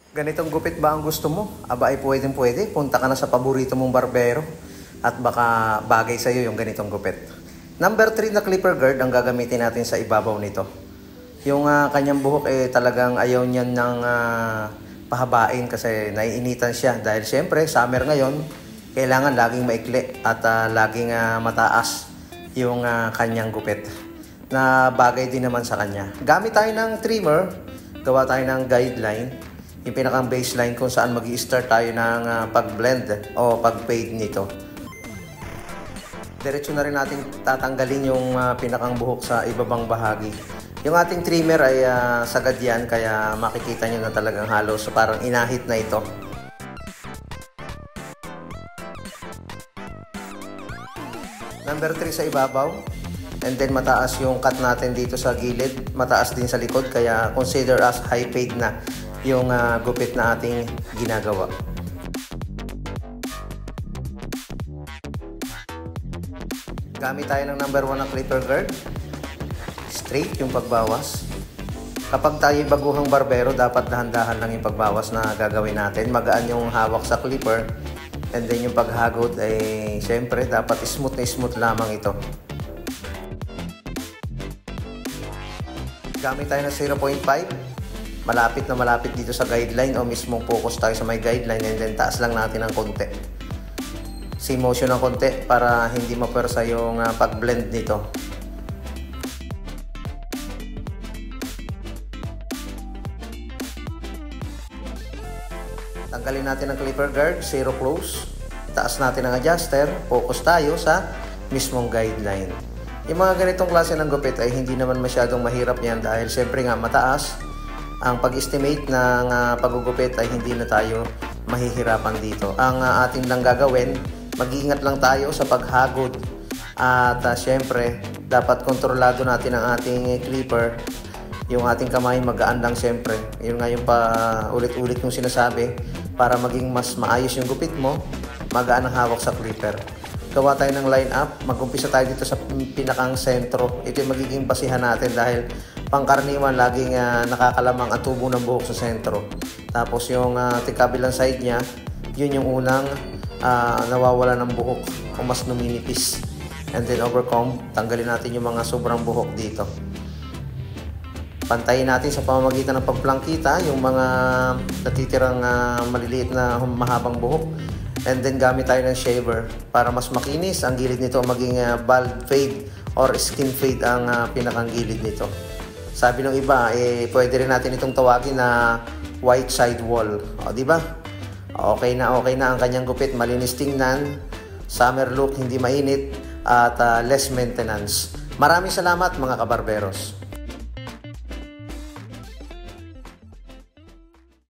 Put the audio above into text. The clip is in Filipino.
Ganitong gupit ba ang gusto mo? Aba ay pwedeng pwede. Punta ka na sa paborito mong barbero at baka bagay sa iyo yung ganitong gupit. Number 3 na clipper guard ang gagamitin natin sa ibabaw nito. Yung kanyang buhok talagang ayaw niyan ng pahabain kasi naiinitan siya. Dahil siyempre summer ngayon, kailangan laging maikli at laging mataas yung kanyang gupit. Na bagay din naman sa kanya. Gamit tayo ng trimmer, gawa tayo ng guideline. Yung pinakang baseline kung saan mag-i-start tayo ng pag-blend o pag-fade nito. Diretso na rin natin tatanggalin yung pinakang buhok sa ibabang bahagi. Yung ating trimmer ay sagad yan, kaya makikita nyo na talagang halos parang inahit na ito. Number 3 sa ibabaw. And then mataas yung cut natin dito sa gilid, mataas din sa likod, kaya consider as high fade na yung gupit na ating ginagawa. Gamit tayo ng number 1 na clipper guard. Straight yung pagbawas. Kapag tayo baguhang barbero, dapat dahan-dahan lang yung pagbawas na gagawin natin. Magaan yung hawak sa clipper. And then yung paghagod ay siyempre dapat smooth na smooth lamang ito. Gamit tayo ng 0.5. Malapit na malapit dito sa guideline o mismong focus tayo sa may guideline, and then taas lang natin ng konti. Same motion ng konti para hindi mapersa yung pag-blend nito. Tanggalin natin ang clipper guard, zero close. Taas natin ang adjuster, focus tayo sa mismong guideline. Yung mga ganitong klase ng gupit ay hindi naman masyadong mahirap yan dahil siyempre nga mataas. Ang pag-estimate ng paggugupit ay hindi na tayo mahihirapan dito. Ang ating lang gagawin, mag-iingat lang tayo sa paghagod. At siyempre, dapat kontrolado natin ang ating clipper. Yung ating kamay magaan lang siyempre. Yun nga yung ulit-ulit yung sinasabi. Para maging mas maayos yung gupit mo, magaan ang hawak sa clipper. Gawa tayo ng line up. Mag-umpisa tayo dito sa pinakang sentro. Ito yung magiging basihan natin dahil pangkaraniwan laging nakakalamang ang tubo ng buhok sa sentro. Tapos yung kabilang side niya, yun yung unang nawawala ng buhok o mas numinipis. And then overcomb, tanggalin natin yung mga sobrang buhok dito. Pantayin natin sa pamamagitan ng pagplangkita yung mga natitirang maliliit na mahabang buhok. And then gamit tayo ng shaver para mas makinis ang gilid nito, maging bald fade or skin fade ang pinakang gilid nito. Sabi ng iba, pwede rin natin itong tawagin na white side wall. O, di ba? Okay na ang kanyang gupit, malinis tingnan, summer look, hindi mainit, at less maintenance. Maraming salamat mga kabarberos.